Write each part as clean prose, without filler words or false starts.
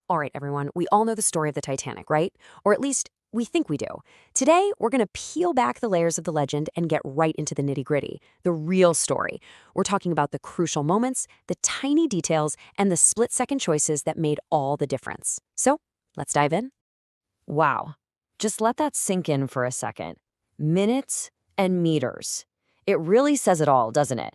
All right, everyone, we all know the story of the Titanic, right? Or at least we think we do. Today, we're going to peel back the layers of the legend and get right into the nitty-gritty, the real story. We're talking about the crucial moments, the tiny details, and the split-second choices that made all the difference. So, let's dive in. Wow. Just let that sink in for a second. Minutes and meters. It really says it all, doesn't it?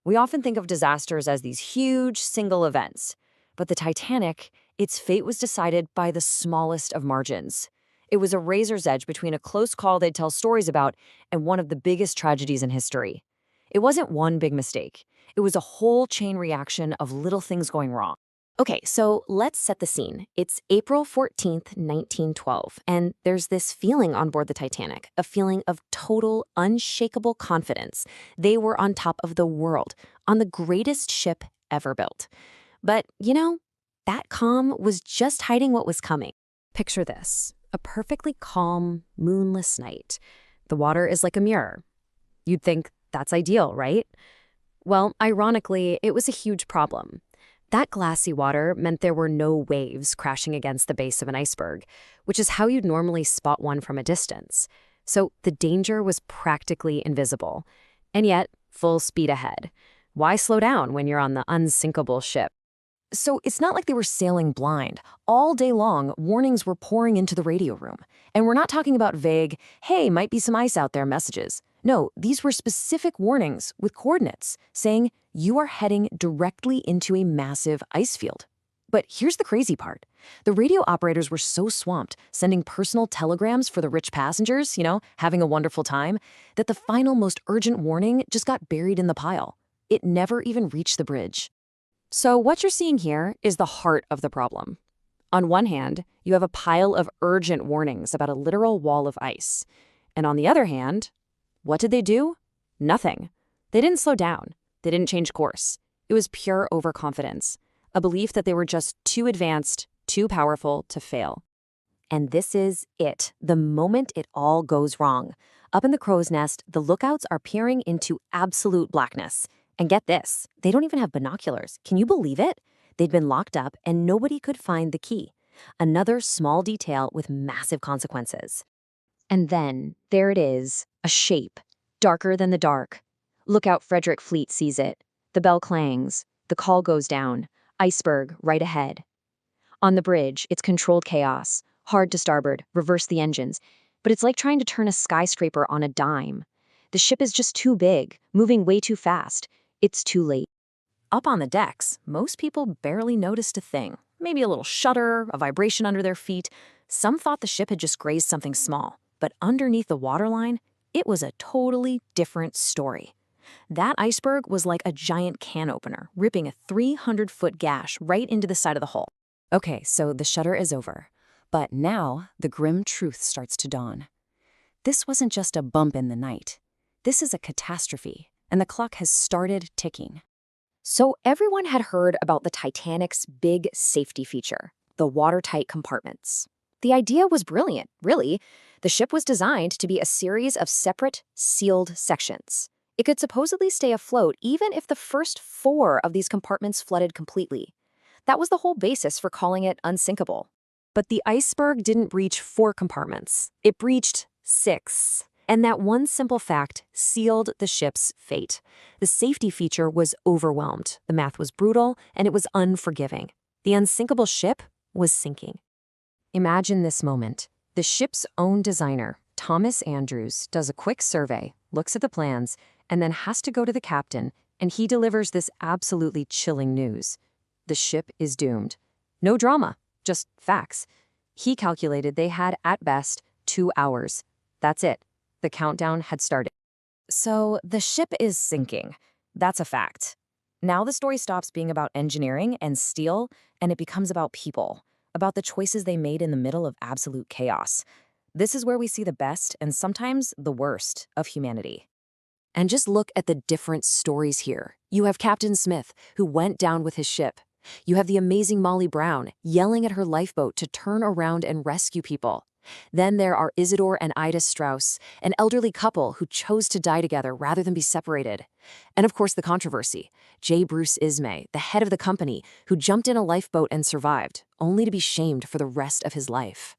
We often think of disasters as these huge single events, but the Titanic, its fate was decided by the smallest of margins. It was a razor's edge between a close call they'd tell stories about and one of the biggest tragedies in history. It wasn't one big mistake. It was a whole chain reaction of little things going wrong. Okay, so let's set the scene. It's April 14th, 1912, and there's this feeling on board the Titanic, a feeling of total, unshakable confidence. They were on top of the world, on the greatest ship ever built. But, that calm was just hiding what was coming. Picture this, a perfectly calm, moonless night. The water is like a mirror. You'd think that's ideal, right? Well, ironically, it was a huge problem. That glassy water meant there were no waves crashing against the base of an iceberg, which is how you'd normally spot one from a distance. So the danger was practically invisible. And yet, full speed ahead. Why slow down when you're on the unsinkable ship? So it's not like they were sailing blind. All day long, warnings were pouring into the radio room. And we're not talking about vague, hey, might be some ice out there messages. No, these were specific warnings with coordinates saying you are heading directly into a massive ice field. But here's the crazy part. The radio operators were so swamped, sending personal telegrams for the rich passengers, having a wonderful time, that the final most urgent warning just got buried in the pile. It never even reached the bridge. So what you're seeing here is the heart of the problem. On one hand, you have a pile of urgent warnings about a literal wall of ice. And on the other hand, what did they do? Nothing. They didn't slow down. They didn't change course. It was pure overconfidence, a belief that they were just too advanced, too powerful to fail. And this is it, the moment it all goes wrong. Up in the crow's nest, the lookouts are peering into absolute blackness. And get this, they don't even have binoculars. Can you believe it? They'd been locked up and nobody could find the key. Another small detail with massive consequences. And then, there it is, a shape, darker than the dark. Lookout Frederick Fleet sees it. The bell clangs. The call goes down. Iceberg right ahead. On the bridge, it's controlled chaos. Hard to starboard, reverse the engines. But it's like trying to turn a skyscraper on a dime. The ship is just too big, moving way too fast. It's too late. Up on the decks, most people barely noticed a thing. Maybe a little shudder, a vibration under their feet. Some thought the ship had just grazed something small. But underneath the waterline, it was a totally different story. That iceberg was like a giant can opener, ripping a 300-foot gash right into the side of the hull. Okay, so the shudder is over. But now, the grim truth starts to dawn. This wasn't just a bump in the night. This is a catastrophe, and the clock has started ticking. So everyone had heard about the Titanic's big safety feature, the watertight compartments. The idea was brilliant, really. The ship was designed to be a series of separate, sealed sections. It could supposedly stay afloat even if the first 4 of these compartments flooded completely. That was the whole basis for calling it unsinkable. But the iceberg didn't breach 4 compartments. It breached 6. And that one simple fact sealed the ship's fate. The safety feature was overwhelmed. The math was brutal, and it was unforgiving. The unsinkable ship was sinking. Imagine this moment. The ship's own designer, Thomas Andrews, does a quick survey, looks at the plans, and then has to go to the captain, and he delivers this absolutely chilling news. The ship is doomed. No drama, just facts. He calculated they had, at best, 2 hours. That's it. The countdown had started. So the ship is sinking. That's a fact. Now the story stops being about engineering and steel, and it becomes about people, about the choices they made in the middle of absolute chaos. This is where we see the best and sometimes the worst of humanity. And just look at the different stories here. You have Captain Smith, who went down with his ship. You have the amazing Molly Brown yelling at her lifeboat to turn around and rescue people. Then there are Isidor and Ida Strauss, an elderly couple who chose to die together rather than be separated. And of course, the controversy. J. Bruce Ismay, the head of the company, who jumped in a lifeboat and survived, only to be shamed for the rest of his life.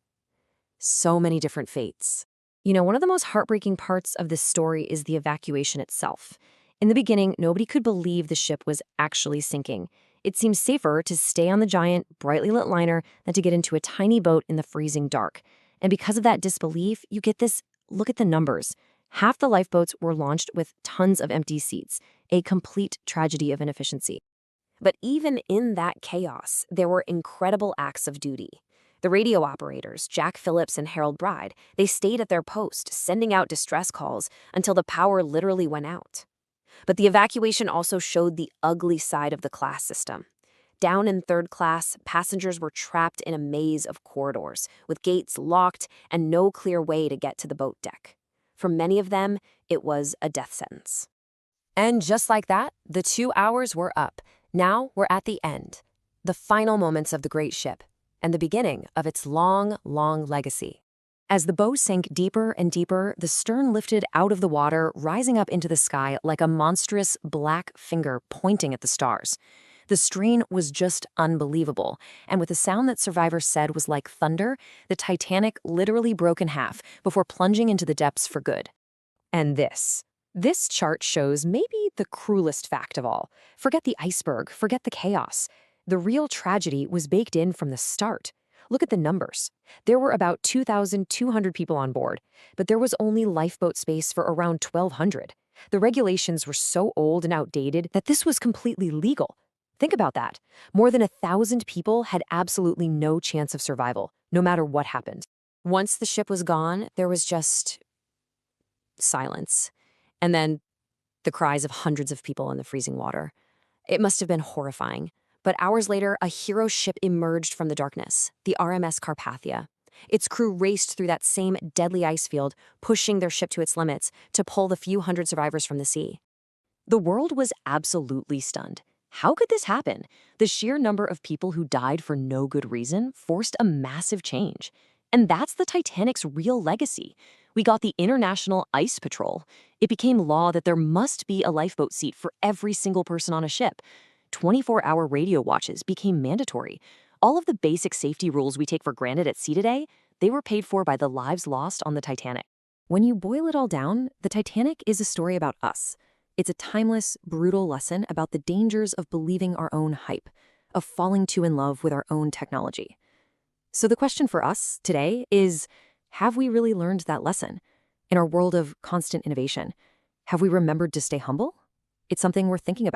So many different fates. One of the most heartbreaking parts of this story is the evacuation itself. In the beginning, nobody could believe the ship was actually sinking. It seemed safer to stay on the giant, brightly lit liner than to get into a tiny boat in the freezing dark. And because of that disbelief, you get this, look at the numbers. Half the lifeboats were launched with tons of empty seats, a complete tragedy of inefficiency. But even in that chaos, there were incredible acts of duty. The radio operators, Jack Phillips and Harold Bride, they stayed at their post, sending out distress calls until the power literally went out. But the evacuation also showed the ugly side of the class system. Down in third class, passengers were trapped in a maze of corridors, with gates locked and no clear way to get to the boat deck. For many of them, it was a death sentence. And just like that, the 2 hours were up. Now we're at the end. The final moments of the great ship, and the beginning of its long, long legacy. As the bow sank deeper and deeper, the stern lifted out of the water, rising up into the sky like a monstrous black finger pointing at the stars. The strain was just unbelievable, and with a sound that survivors said was like thunder, the Titanic literally broke in half before plunging into the depths for good. And this chart shows maybe the cruelest fact of all. Forget the iceberg, forget the chaos. The real tragedy was baked in from the start. Look at the numbers. There were about 2,200 people on board, but there was only lifeboat space for around 1,200. The regulations were so old and outdated that this was completely legal. Think about that. More than 1,000 people had absolutely no chance of survival, no matter what happened. Once the ship was gone, there was just silence. And then the cries of hundreds of people in the freezing water. It must have been horrifying. But hours later, a hero ship emerged from the darkness, the RMS Carpathia. Its crew raced through that same deadly ice field, pushing their ship to its limits to pull the few hundred survivors from the sea. The world was absolutely stunned. How could this happen? The sheer number of people who died for no good reason forced a massive change. And that's the Titanic's real legacy. We got the International Ice Patrol. It became law that there must be a lifeboat seat for every single person on a ship. 24-hour radio watches became mandatory. All of the basic safety rules we take for granted at sea today, they were paid for by the lives lost on the Titanic. When you boil it all down, the Titanic is a story about us. It's a timeless, brutal lesson about the dangers of believing our own hype, of falling too in love with our own technology. So the question for us today is, have we really learned that lesson? In our world of constant innovation, have we remembered to stay humble? It's something we're thinking about.